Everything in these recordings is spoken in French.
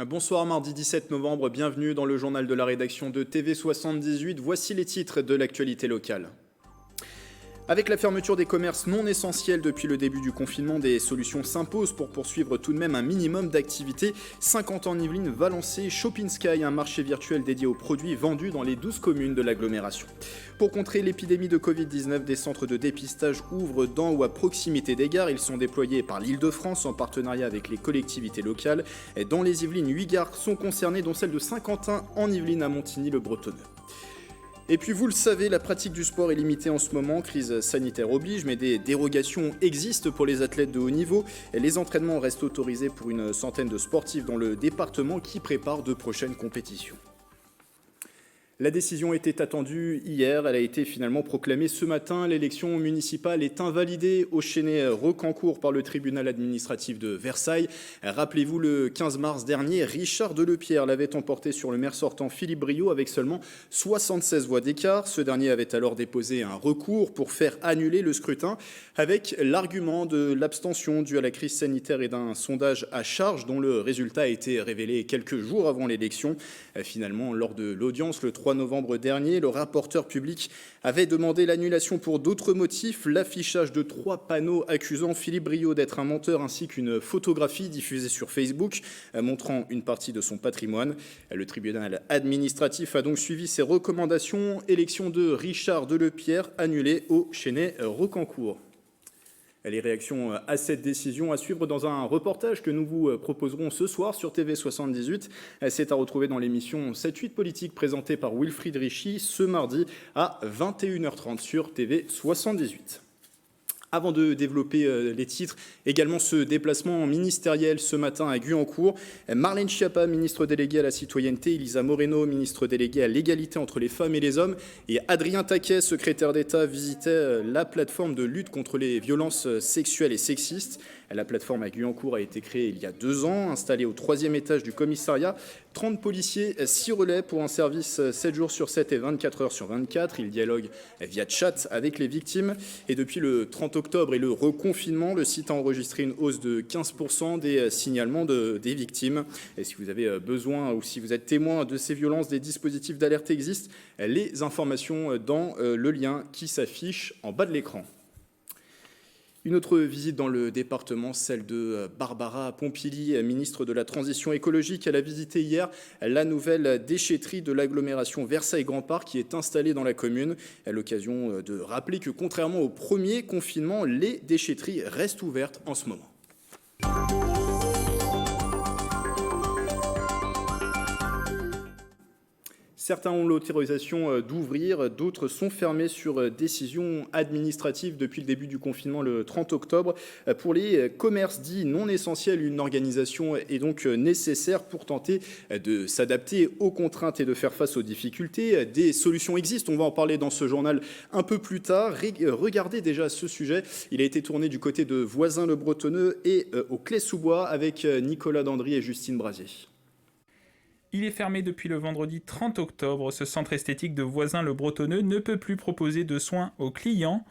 Bonsoir, mardi 17 novembre, bienvenue dans le journal de la rédaction de TV78. Voici les titres de l'actualité locale. Avec la fermeture des commerces non essentiels depuis le début du confinement, des solutions s'imposent pour poursuivre tout de même un minimum d'activité. 50 ans en Yvelines va lancer Shopping Sky, un marché virtuel dédié aux produits vendus dans les 12 communes de l'agglomération. Pour contrer l'épidémie de Covid-19, des centres de dépistage ouvrent dans ou à proximité des gares. Ils sont déployés par l'Île-de-France en partenariat avec les collectivités locales. Dans les Yvelines, 8 gares sont concernées, dont celle de Saint-Quentin en Yvelines à Montigny-le-Bretonneux. Et puis vous le savez, la pratique du sport est limitée en ce moment, crise sanitaire oblige, mais des dérogations existent pour les athlètes de haut niveau. Les entraînements restent autorisés pour une centaine de sportifs dans le département qui préparent de prochaines compétitions. La décision était attendue hier, elle a été finalement proclamée ce matin. L'élection municipale est invalidée au Chênay-Recancourt par le tribunal administratif de Versailles. Rappelez-vous, le 15 mars dernier, Richard Delepierre l'avait emporté sur le maire sortant Philippe Briot avec seulement 76 voix d'écart. Ce dernier avait alors déposé un recours pour faire annuler le scrutin avec l'argument de l'abstention due à la crise sanitaire et d'un sondage à charge dont le résultat a été révélé quelques jours avant l'élection. Finalement, lors de l'audience le 3 novembre dernier, le rapporteur public avait demandé l'annulation pour d'autres motifs, l'affichage de 3 panneaux accusant Philippe Briot d'être un menteur ainsi qu'une photographie diffusée sur Facebook montrant une partie de son patrimoine. Le tribunal administratif a donc suivi ses recommandations. Élection de Richard Delepierre annulée au Chênay-Recancourt. Les réactions à cette décision à suivre dans un reportage que nous vous proposerons ce soir sur TV78. C'est à retrouver dans l'émission 7-8 politique présentée par Wilfried Richy ce mardi à 21h30 sur TV78. Avant de développer les titres, également ce déplacement ministériel ce matin à Guyancourt. Marlène Schiappa, ministre déléguée à la citoyenneté, Elisa Moreno, ministre déléguée à l'égalité entre les femmes et les hommes, et Adrien Taquet, secrétaire d'État, visitaient la plateforme de lutte contre les violences sexuelles et sexistes. La plateforme à Guyancourt a été créée il y a 2 ans, installée au 3e étage du commissariat. 30 policiers s'y relaient pour un service 7 jours sur 7 et 24 heures sur 24. Ils dialoguent via chat avec les victimes. Et depuis le 30 octobre et le reconfinement, le site a enregistré une hausse de 15% des signalements des victimes. Et si vous avez besoin ou si vous êtes témoin de ces violences, des dispositifs d'alerte existent. Les informations dans le lien qui s'affiche en bas de l'écran. Une autre visite dans le département, celle de Barbara Pompili, ministre de la Transition écologique. Elle a visité hier la nouvelle déchetterie de l'agglomération Versailles-Grand Parc qui est installée dans la commune. À l'occasion de rappeler que contrairement au premier confinement, les déchetteries restent ouvertes en ce moment. Certains ont l'autorisation d'ouvrir, d'autres sont fermés sur décision administrative depuis le début du confinement le 30 octobre. Pour les commerces dits non essentiels, une organisation est donc nécessaire pour tenter de s'adapter aux contraintes et de faire face aux difficultés. Des solutions existent, on va en parler dans ce journal un peu plus tard. Regardez déjà ce sujet, il a été tourné du côté de Voisins-le-Bretonneux et au Clé-sous-Bois avec Nicolas Dandry et Justine Brasier. Il est fermé depuis le vendredi 30 octobre. Ce centre esthétique de Voisins-le-Bretonneux ne peut plus proposer de soins aux clients.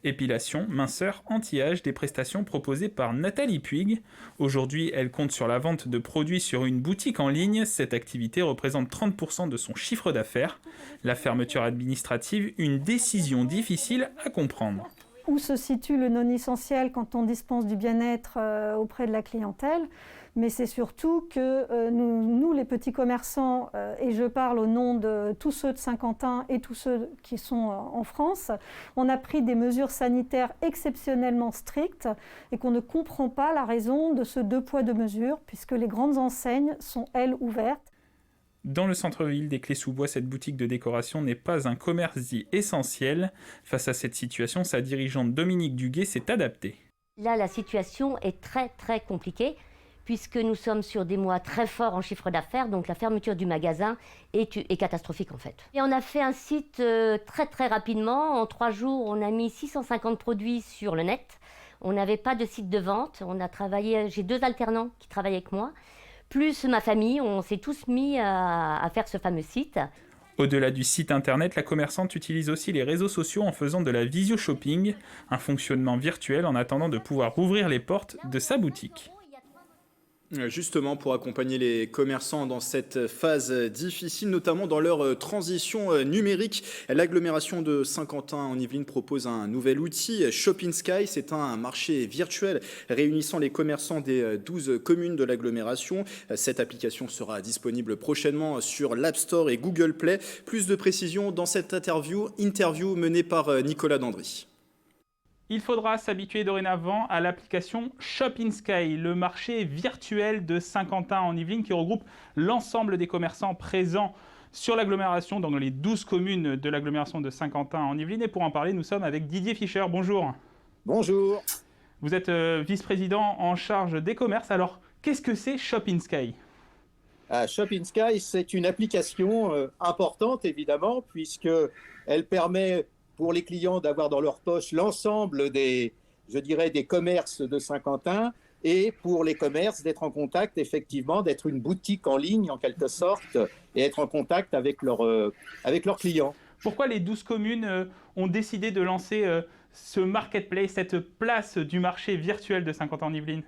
Épilation, minceur, anti-âge, des prestations proposées par Nathalie Puig. Aujourd'hui, elle compte sur la vente de produits sur une boutique en ligne. Cette activité représente 30% de son chiffre d'affaires. La fermeture administrative, une décision difficile à comprendre. Où se situe le non-essentiel quand on dispense du bien-être auprès de la clientèle ? Mais c'est surtout que nous, les petits commerçants, et je parle au nom de tous ceux de Saint-Quentin et tous ceux qui sont en France, on a pris des mesures sanitaires exceptionnellement strictes et qu'on ne comprend pas la raison de ce 2 poids 2 mesures, puisque les grandes enseignes sont, elles, ouvertes. Dans le centre-ville des Clés-sous-Bois, cette boutique de décoration n'est pas un commerce dit essentiel. Face à cette situation, sa dirigeante Dominique Duguet s'est adaptée. Là, la situation est très très compliquée puisque nous sommes sur des mois très forts en chiffre d'affaires, donc la fermeture du magasin est catastrophique en fait. Et on a fait un site très très rapidement. En 3 jours, on a mis 650 produits sur le net. On n'avait pas de site de vente. On a travaillé, j'ai 2 alternants qui travaillent avec moi, plus ma famille. On s'est tous mis à faire ce fameux site. Au-delà du site internet, la commerçante utilise aussi les réseaux sociaux en faisant de la visio-shopping, un fonctionnement virtuel en attendant de pouvoir ouvrir les portes de sa boutique. Justement, pour accompagner les commerçants dans cette phase difficile, notamment dans leur transition numérique, l'agglomération de Saint-Quentin en Yvelines propose un nouvel outil, Shopping Sky. C'est un marché virtuel réunissant les commerçants des 12 communes de l'agglomération. Cette application sera disponible prochainement sur l'App Store et Google Play. Plus de précisions dans cette interview menée par Nicolas Dandry. Il faudra s'habituer dorénavant à l'application Shopping Sky, le marché virtuel de Saint-Quentin en Yvelines qui regroupe l'ensemble des commerçants présents sur l'agglomération, dans les 12 communes de l'agglomération de Saint-Quentin en Yvelines. Et pour en parler, nous sommes avec Didier Fischer. Bonjour. Bonjour. Vous êtes vice-président en charge des commerces. Alors, qu'est-ce que c'est Shopping Sky ? Shopping Sky, c'est une application importante, évidemment, puisqu'elle permet pour les clients d'avoir dans leur poche l'ensemble des commerces de Saint-Quentin, et pour les commerces d'être en contact, effectivement, d'être une boutique en ligne en quelque sorte, et être en contact avec leurs clients. Pourquoi les 12 communes ont décidé de lancer ce marketplace, cette place du marché virtuel de Saint-Quentin en Yvelines ?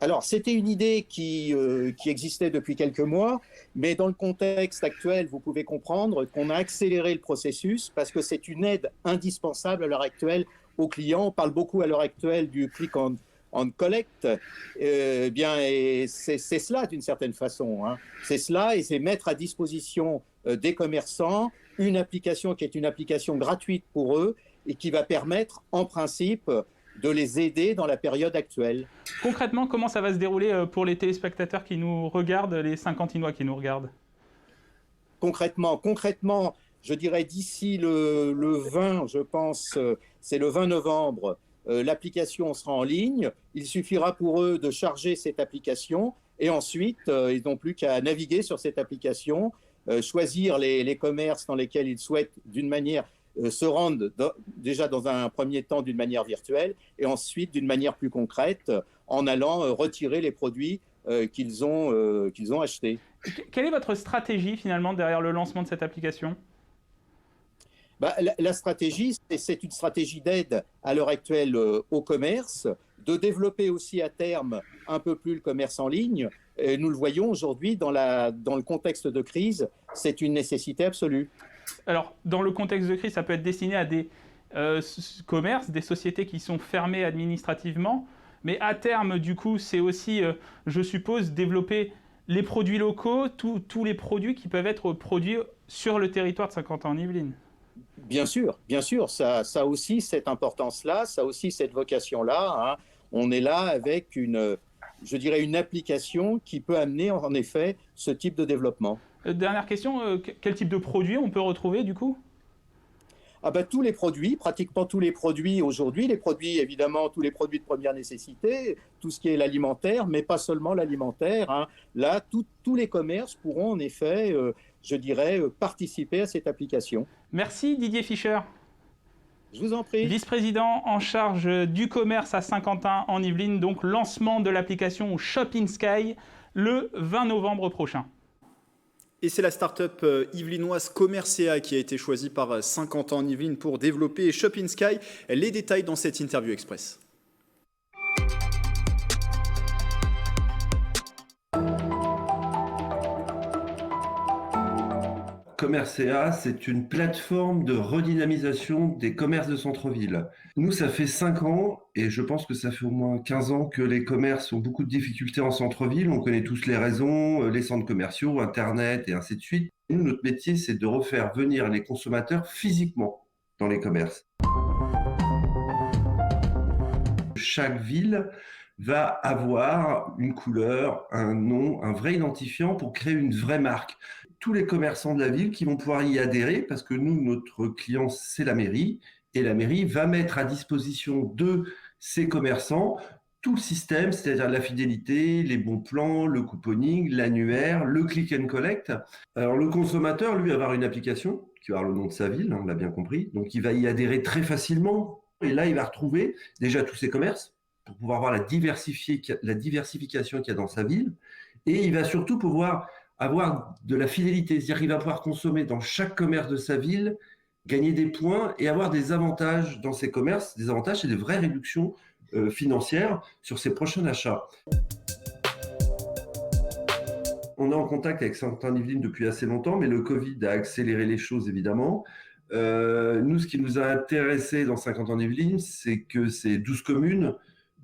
Alors, c'était une idée qui existait depuis quelques mois, mais dans le contexte actuel, vous pouvez comprendre qu'on a accéléré le processus parce que c'est une aide indispensable à l'heure actuelle aux clients. On parle beaucoup à l'heure actuelle du click and collect. Et c'est cela d'une certaine façon. C'est cela, et c'est mettre à disposition des commerçants une application qui est une application gratuite pour eux et qui va permettre, en principe, de les aider dans la période actuelle. Concrètement, comment ça va se dérouler pour les téléspectateurs qui nous regardent, les Saint-Quentinois qui nous regardent ? Concrètement, je dirais d'ici le 20, je pense, c'est le 20 novembre, l'application sera en ligne. Il suffira pour eux de charger cette application et ensuite, ils n'ont plus qu'à naviguer sur cette application, choisir les commerces dans lesquels ils souhaitent d'une manière se rendre déjà dans un premier temps d'une manière virtuelle et ensuite d'une manière plus concrète en allant retirer les produits qu'ils ont achetés. Quelle est votre stratégie finalement derrière le lancement de cette application ? La stratégie, c'est une stratégie d'aide à l'heure actuelle au commerce, de développer aussi à terme un peu plus le commerce en ligne. Et nous le voyons aujourd'hui dans le contexte de crise, c'est une nécessité absolue. Alors, dans le contexte de crise, ça peut être destiné à des commerces, des sociétés qui sont fermées administrativement, mais à terme, du coup, c'est aussi, je suppose, développer les produits locaux, tous les produits qui peuvent être produits sur le territoire de Saint-Quentin en Yvelines. Bien sûr, ça a aussi cette importance-là, ça a aussi cette vocation-là. On est là avec une application qui peut amener en effet ce type de développement. Dernière question, quel type de produits on peut retrouver du coup ? Tous les produits, pratiquement tous les produits aujourd'hui, évidemment tous les produits de première nécessité, tout ce qui est l'alimentaire, mais pas seulement l'alimentaire. Là, tous les commerces pourront en effet, participer à cette application. Merci Didier Fischer. Je vous en prie. Vice-président en charge du commerce à Saint-Quentin en Yvelines, donc lancement de l'application Shopping Sky le 20 novembre prochain. Et c'est la start-up yvelinoise Commercea qui a été choisie par Saint-Quentin en Yvelines pour développer Shopping Sky. Les détails dans cette interview express. Commercea, c'est une plateforme de redynamisation des commerces de centre-ville. Nous, ça fait 5 ans, et je pense que ça fait au moins 15 ans que les commerces ont beaucoup de difficultés en centre-ville. On connaît tous les raisons, les centres commerciaux, Internet et ainsi de suite. Nous, notre métier, c'est de refaire venir les consommateurs physiquement dans les commerces. Chaque ville va avoir une couleur, un nom, un vrai identifiant pour créer une vraie marque. Tous les commerçants de la ville qui vont pouvoir y adhérer parce que nous, notre client, c'est la mairie et la mairie va mettre à disposition de ces commerçants tout le système, c'est-à-dire la fidélité, les bons plans, le couponing, l'annuaire, le click and collect. Alors le consommateur, lui, va avoir une application qui va avoir le nom de sa ville, on l'a bien compris, donc il va y adhérer très facilement et là, il va retrouver déjà tous ces commerces pour pouvoir voir la diversification qu'il y a dans sa ville et il va surtout pouvoir avoir de la fidélité, c'est-à-dire qu'il va pouvoir consommer dans chaque commerce de sa ville, gagner des points et avoir des avantages dans ces commerces. Des avantages, c'est des vraies réductions financières sur ses prochains achats. on est en contact avec Saint-Quentin-Yvelines depuis assez longtemps, mais le Covid a accéléré les choses, évidemment. Nous, ce qui nous a intéressé dans Saint-Quentin-Yvelines, c'est que c'est 12 communes.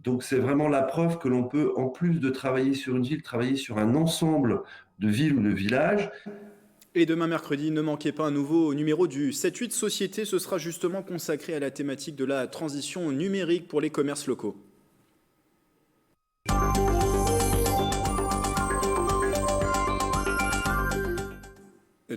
Donc, c'est vraiment la preuve que l'on peut, en plus de travailler sur une ville, travailler sur un ensemble de villes ou de villages. Et demain mercredi, ne manquez pas un nouveau numéro du 7-8 Société. Ce sera justement consacré à la thématique de la transition numérique pour les commerces locaux.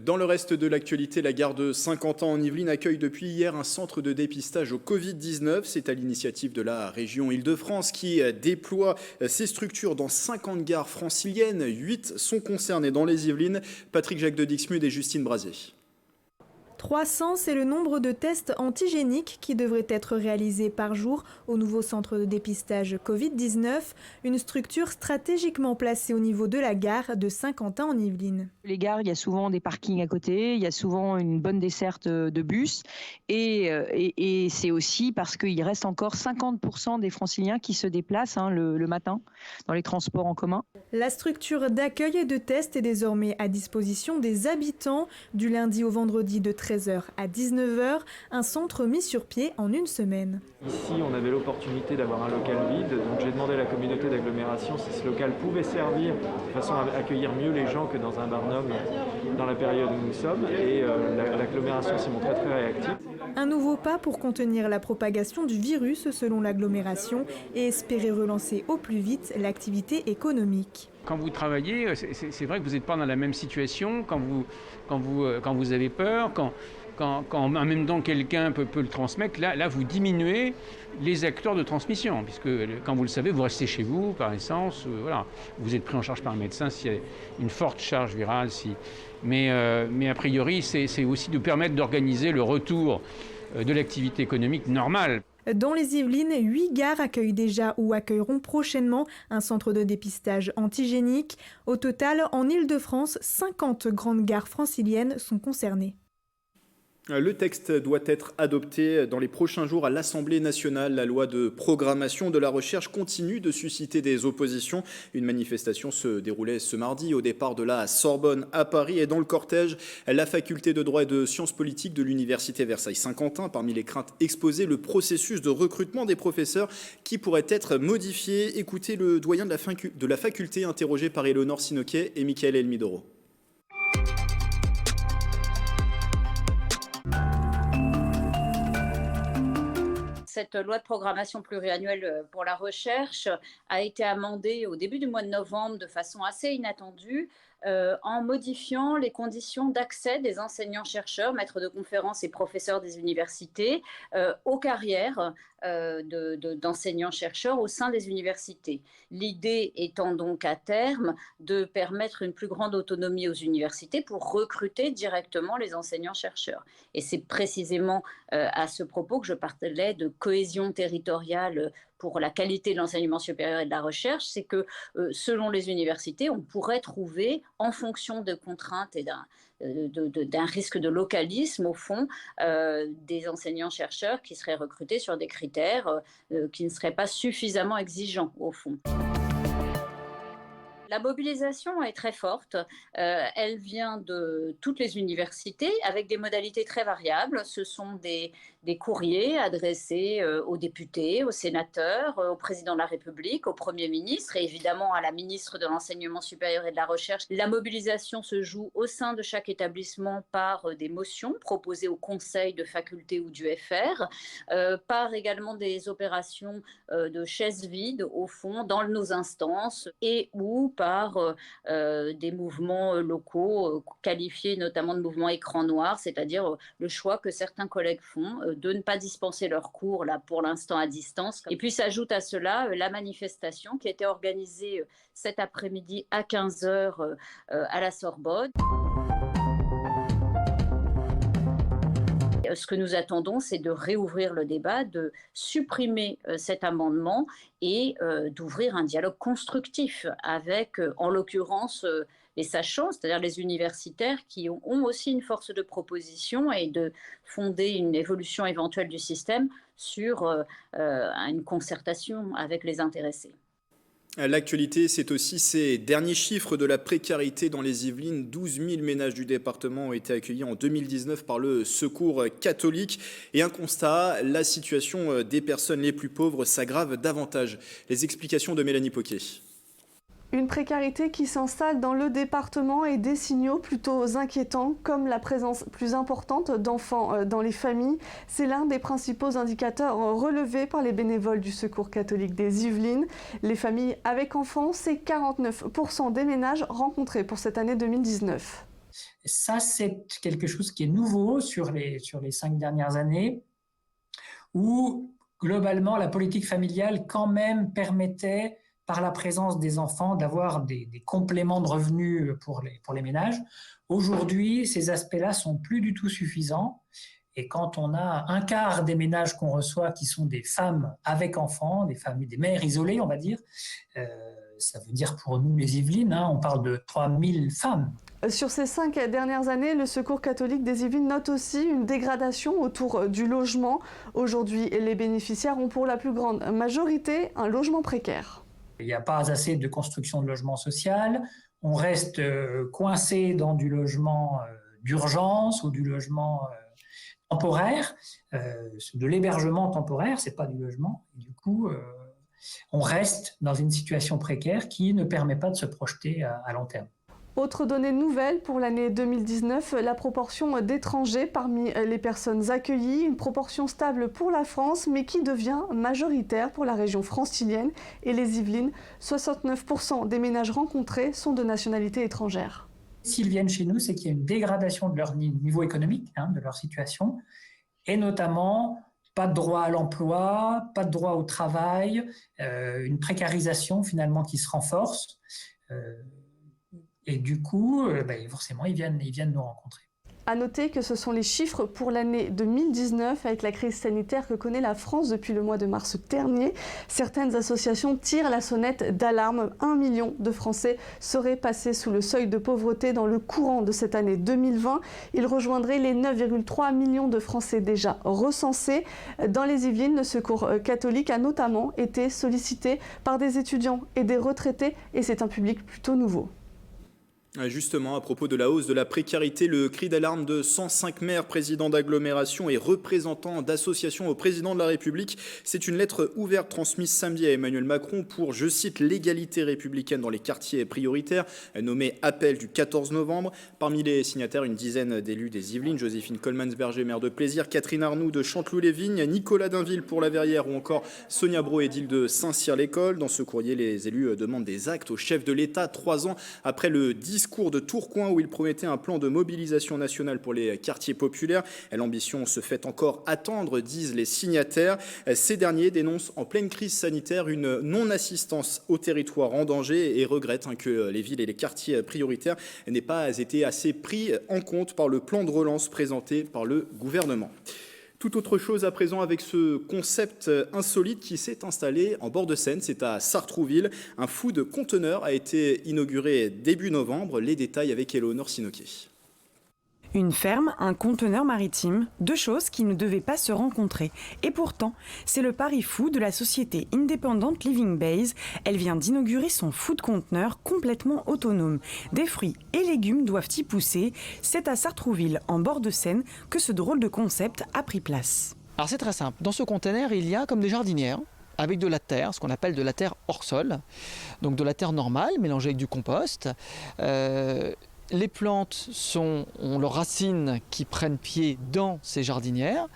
Dans le reste de l'actualité, la gare de Saint-Quentin en Yvelines accueille depuis hier un centre de dépistage au Covid-19. C'est à l'initiative de la région Île-de-France qui déploie ses structures dans 50 gares franciliennes. 8 sont concernées dans les Yvelines. Patrick Jacques de Dixmude et Justine Brasier. 300, c'est le nombre de tests antigéniques qui devraient être réalisés par jour au nouveau centre de dépistage Covid-19, une structure stratégiquement placée au niveau de la gare de Saint-Quentin en Yvelines. Les gares, il y a souvent des parkings à côté, il y a souvent une bonne desserte de bus et c'est aussi parce qu'il reste encore 50% des franciliens qui se déplacent le matin dans les transports en commun. La structure d'accueil et de test est désormais à disposition des habitants du lundi au vendredi de 13h à 19h, un centre mis sur pied en une semaine. Ici, on avait l'opportunité d'avoir un local vide, donc j'ai demandé à la communauté d'agglomération si ce local pouvait servir de façon à accueillir mieux les gens que dans un barnum dans la période où nous sommes, et l'agglomération s'y montre très réactive. Un nouveau pas pour contenir la propagation du virus selon l'agglomération et espérer relancer au plus vite l'activité économique. Quand vous travaillez, c'est vrai que vous n'êtes pas dans la même situation quand vous avez peur, quand en même temps quelqu'un peut le transmettre. Là, vous diminuez les acteurs de transmission, puisque quand vous le savez, vous restez chez vous par essence. Voilà. Vous êtes pris en charge par un médecin s'il y a une forte charge virale. Mais a priori, c'est aussi de permettre d'organiser le retour de l'activité économique normale. Dans les Yvelines, 8 gares accueillent déjà ou accueilleront prochainement un centre de dépistage antigénique. Au total, en Île-de-France, 50 grandes gares franciliennes sont concernées. Le texte doit être adopté dans les prochains jours à l'Assemblée nationale. La loi de programmation de la recherche continue de susciter des oppositions. Une manifestation se déroulait ce mardi au départ de la Sorbonne à Paris et dans le cortège, la faculté de droit et de sciences politiques de l'université Versailles-Saint-Quentin. Parmi les craintes exposées, le processus de recrutement des professeurs qui pourrait être modifié. Écoutez le doyen de la faculté interrogé par Éléonore Sinoquet et Michael Elmidoro. Cette loi de programmation pluriannuelle pour la recherche a été amendée au début du mois de novembre de façon assez inattendue en modifiant les conditions d'accès des enseignants-chercheurs, maîtres de conférences et professeurs des universités aux carrières d'enseignants-chercheurs au sein des universités. L'idée étant donc à terme de permettre une plus grande autonomie aux universités pour recruter directement les enseignants-chercheurs. Et c'est précisément à ce propos que je parlais de cohésion territoriale pour la qualité de l'enseignement supérieur et de la recherche, c'est que selon les universités, on pourrait trouver, en fonction de contraintes et d'un risque de localisme, au fond, des enseignants-chercheurs qui seraient recrutés sur des critères qui ne seraient pas suffisamment exigeants, au fond. La mobilisation est très forte. Elle vient de toutes les universités avec des modalités très variables. Ce sont des courriers adressés aux députés, aux sénateurs, au président de la République, au Premier ministre et évidemment à la ministre de l'Enseignement supérieur et de la Recherche. La mobilisation se joue au sein de chaque établissement par des motions proposées au conseil de faculté ou du FR, par également des opérations de chaises vides au fond dans nos instances et ou par des mouvements locaux qualifiés notamment de mouvements écran noir, c'est-à-dire le choix que certains collègues font de ne pas dispenser leurs cours là pour l'instant à distance. Et puis s'ajoute à cela la manifestation qui a été organisée cet après-midi à 15h à la Sorbonne. Ce que nous attendons, c'est de réouvrir le débat, de supprimer cet amendement et d'ouvrir un dialogue constructif avec, en l'occurrence, les sachants, c'est-à-dire les universitaires qui ont aussi une force de proposition et de fonder une évolution éventuelle du système sur une concertation avec les intéressés. L'actualité, c'est aussi ces derniers chiffres de la précarité dans les Yvelines. 12 000 ménages du département ont été accueillis en 2019 par le Secours catholique. Et un constat, la situation des personnes les plus pauvres s'aggrave davantage. Les explications de Mélanie Poquet. Une précarité qui s'installe dans le département et des signaux plutôt inquiétants, comme la présence plus importante d'enfants dans les familles. C'est l'un des principaux indicateurs relevés par les bénévoles du Secours catholique des Yvelines. Les familles avec enfants, c'est 49% des ménages rencontrés pour cette année 2019. Ça, c'est quelque chose qui est nouveau sur les 5 dernières années, où globalement la politique familiale quand même permettait, par la présence des enfants, d'avoir des compléments de revenus pour les ménages. Aujourd'hui, ces aspects-là sont plus du tout suffisants. Et quand on a un quart des ménages qu'on reçoit qui sont des femmes avec enfants, des familles, des mères isolées, on va dire, ça veut dire pour nous les Yvelines, on parle de 3000 femmes. Sur ces 5 dernières années, le Secours catholique des Yvelines note aussi une dégradation autour du logement. Aujourd'hui, les bénéficiaires ont pour la plus grande majorité un logement précaire. Il n'y a pas assez de construction de logement social. On reste coincé dans du logement d'urgence ou du logement temporaire, de l'hébergement temporaire, c'est pas du logement. Et du coup, on reste dans une situation précaire qui ne permet pas de se projeter à long terme. Autre donnée nouvelle pour l'année 2019, la proportion d'étrangers parmi les personnes accueillies, une proportion stable pour la France, mais qui devient majoritaire pour la région francilienne et les Yvelines. 69% des ménages rencontrés sont de nationalité étrangère. S'ils viennent chez nous, c'est qu'il y a une dégradation de leur niveau économique, de leur situation, et notamment pas de droit à l'emploi, pas de droit au travail, une précarisation finalement qui se renforce. Et du coup, forcément, ils viennent nous rencontrer. À noter que ce sont les chiffres pour l'année 2019 avec la crise sanitaire que connaît la France depuis le mois de mars dernier. Certaines associations tirent la sonnette d'alarme. 1 million de Français seraient passés sous le seuil de pauvreté dans le courant de cette année 2020. Ils rejoindraient les 9,3 millions de Français déjà recensés. Dans les Yvelines, le Secours catholique a notamment été sollicité par des étudiants et des retraités et c'est un public plutôt nouveau. Justement, à propos de la hausse de la précarité, le cri d'alarme de 105 maires, présidents d'agglomération et représentants d'associations au président de la République, c'est une lettre ouverte transmise samedi à Emmanuel Macron pour, je cite, l'égalité républicaine dans les quartiers prioritaires, nommé appel du 14 novembre. Parmi les signataires, une dizaine d'élus des Yvelines, Joséphine Coleman-Berger, maire de Plaisir, Catherine Arnoux de Chanteloup-les-Vignes, Nicolas Dainville pour la Verrière ou encore Sonia Brault, édile de Saint-Cyr-l'École. Dans ce courrier, les élus demandent des actes au chef de l'État 3 ans après le discours de Tourcoing où il promettait un plan de mobilisation nationale pour les quartiers populaires. L'ambition se fait encore attendre, disent les signataires. Ces derniers dénoncent en pleine crise sanitaire une non-assistance au territoire en danger et regrettent que les villes et les quartiers prioritaires n'aient pas été assez pris en compte par le plan de relance présenté par le gouvernement. Tout autre chose à présent avec ce concept insolite qui s'est installé en bord de Seine, c'est à Sartrouville. Un food conteneur a été inauguré début novembre. Les détails avec Éléonore Sinoquet. Une ferme, un conteneur maritime, 2 choses qui ne devaient pas se rencontrer. Et pourtant, c'est le pari fou de la société indépendante Living Base. Elle vient d'inaugurer son food conteneur complètement autonome. Des fruits et légumes doivent y pousser. C'est à Sartrouville, en bord de Seine, que ce drôle de concept a pris place. Alors c'est très simple. Dans ce conteneur, il y a comme des jardinières, avec de la terre, ce qu'on appelle de la terre hors sol. Donc de la terre normale, mélangée avec du compost. Les plantes ont leurs racines qui prennent pied dans ces jardinières.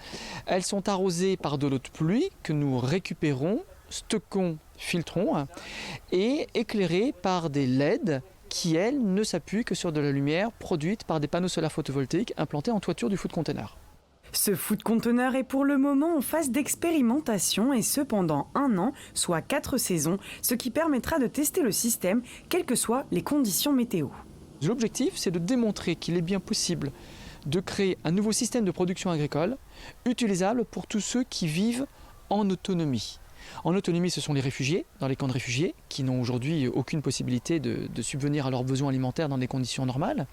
Elles sont arrosées par de l'eau de pluie que nous récupérons, stockons, filtrons et éclairées par des LED qui, elles, ne s'appuient que sur de la lumière produite par des panneaux solaires photovoltaïques implantés en toiture du food container. Ce food conteneur est pour le moment en phase d'expérimentation et ce pendant 1 an, soit 4 saisons, ce qui permettra de tester le système, quelles que soient les conditions météo. L'objectif, c'est de démontrer qu'il est bien possible de créer un nouveau système de production agricole utilisable pour tous ceux qui vivent en autonomie. En autonomie, ce sont les réfugiés, dans les camps de réfugiés, qui n'ont aujourd'hui aucune possibilité de subvenir à leurs besoins alimentaires dans des conditions normales.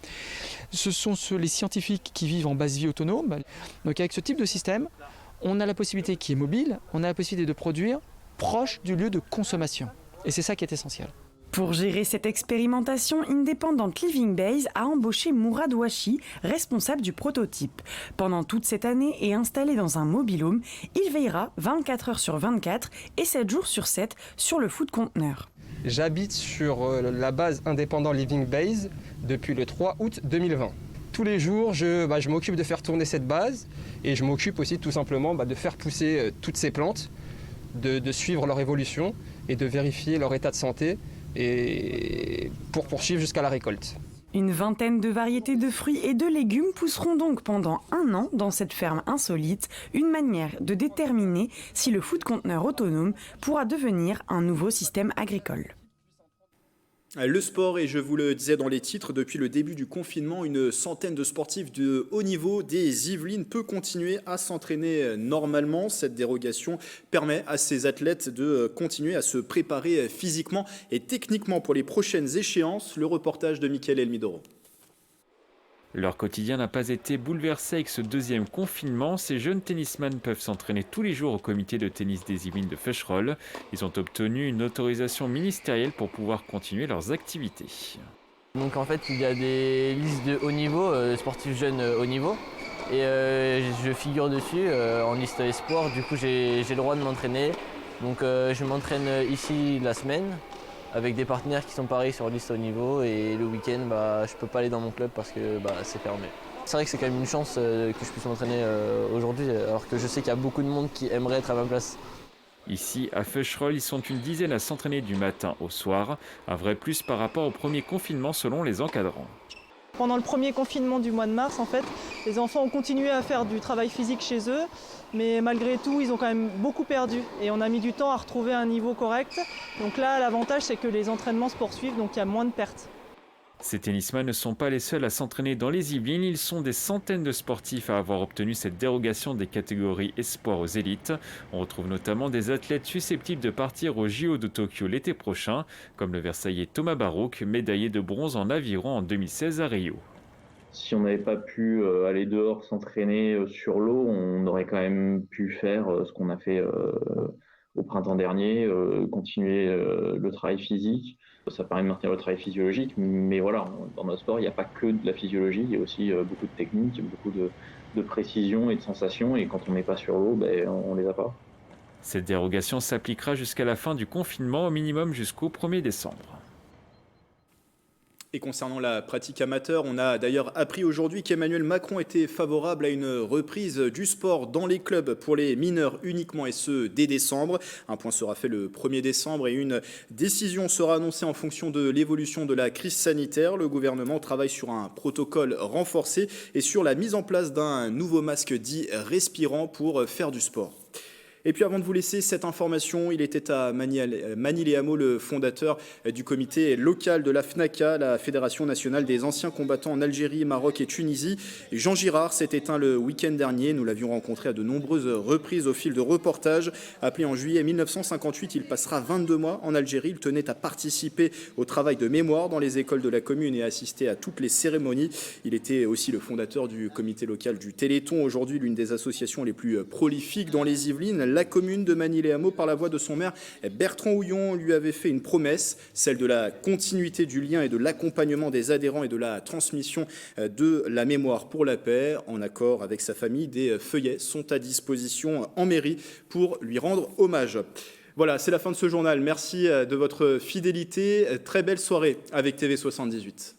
Ce sont les scientifiques qui vivent en base vie autonome. Donc avec ce type de système, on a la possibilité qui est mobile, on a la possibilité de produire proche du lieu de consommation. Et c'est ça qui est essentiel. Pour gérer cette expérimentation, Independent Living Base a embauché Mourad Ouachi, responsable du prototype. Pendant toute cette année et installé dans un mobil-home, il veillera 24 heures sur 24 et 7 jours sur 7 sur le food conteneur. J'habite sur la base Independent Living Base depuis le 3 août 2020. Tous les jours, je m'occupe de faire tourner cette base et je m'occupe aussi tout simplement de faire pousser toutes ces plantes, de suivre leur évolution et de vérifier leur état de santé et pour poursuivre jusqu'à la récolte. Une vingtaine de variétés de fruits et de légumes pousseront donc pendant 1 an dans cette ferme insolite, une manière de déterminer si le food conteneur autonome pourra devenir un nouveau système agricole. Le sport, et je vous le disais dans les titres, depuis le début du confinement, une centaine de sportifs de haut niveau des Yvelines peut continuer à s'entraîner normalement. Cette dérogation permet à ces athlètes de continuer à se préparer physiquement et techniquement pour les prochaines échéances. Le reportage de Mickaël Elmidoro. Leur quotidien n'a pas été bouleversé avec ce deuxième confinement. Ces jeunes tennisman peuvent s'entraîner tous les jours au comité de tennis des Yvelines de Feucherolles. Ils ont obtenu une autorisation ministérielle pour pouvoir continuer leurs activités. Donc en fait, il y a des listes de haut niveau, sportifs jeunes haut niveau. Et je figure dessus en liste espoir. Du coup, j'ai le droit de m'entraîner. Donc je m'entraîne ici la semaine, avec des partenaires qui sont pareils sur liste haut niveau, et le week-end, je peux pas aller dans mon club parce que c'est fermé. C'est vrai que c'est quand même une chance que je puisse m'entraîner aujourd'hui, alors que je sais qu'il y a beaucoup de monde qui aimerait être à ma place. Ici, à Feucherolles, ils sont une dizaine à s'entraîner du matin au soir, un vrai plus par rapport au premier confinement selon les encadrants. Pendant le premier confinement du mois de mars, en fait, les enfants ont continué à faire du travail physique chez eux, mais malgré tout, ils ont quand même beaucoup perdu et on a mis du temps à retrouver un niveau correct. Donc là, l'avantage, c'est que les entraînements se poursuivent, donc il y a moins de pertes. Ces tennisman ne sont pas les seuls à s'entraîner dans les Yvelines. Ils sont des centaines de sportifs à avoir obtenu cette dérogation des catégories espoirs aux élites. On retrouve notamment des athlètes susceptibles de partir au JO de Tokyo l'été prochain, comme le Versaillais Thomas Barouk, médaillé de bronze en aviron en 2016 à Rio. Si on n'avait pas pu aller dehors s'entraîner sur l'eau, on aurait quand même pu faire ce qu'on a fait au printemps dernier, continuer le travail physique. Ça permet de maintenir le travail physiologique, mais voilà, dans notre sport, il n'y a pas que de la physiologie, il y a aussi beaucoup de techniques, beaucoup de précision et de sensations, et quand on n'est pas sur l'eau, on ne les a pas. Cette dérogation s'appliquera jusqu'à la fin du confinement, au minimum jusqu'au 1er décembre. Et concernant la pratique amateur, on a d'ailleurs appris aujourd'hui qu'Emmanuel Macron était favorable à une reprise du sport dans les clubs pour les mineurs uniquement, et ce dès décembre. Un point sera fait le 1er décembre et une décision sera annoncée en fonction de l'évolution de la crise sanitaire. Le gouvernement travaille sur un protocole renforcé et sur la mise en place d'un nouveau masque dit respirant pour faire du sport. Et puis avant de vous laisser cette information, il était à Manille-les-Hameaux le fondateur du comité local de la FNACA, la Fédération nationale des anciens combattants en Algérie, Maroc et Tunisie. Jean Girard s'est éteint le week-end dernier. Nous l'avions rencontré à de nombreuses reprises au fil de reportages. Appelé en juillet 1958, il passera 22 mois en Algérie. Il tenait à participer au travail de mémoire dans les écoles de la commune et à assister à toutes les cérémonies. Il était aussi le fondateur du comité local du Téléthon, aujourd'hui l'une des associations les plus prolifiques dans les Yvelines. La commune de Manille-les-Hameaux, par la voix de son maire Bertrand Houillon, lui avait fait une promesse, celle de la continuité du lien et de l'accompagnement des adhérents et de la transmission de la mémoire pour la paix. En accord avec sa famille, des feuillets sont à disposition en mairie pour lui rendre hommage. Voilà, c'est la fin de ce journal. Merci de votre fidélité. Très belle soirée avec TV78.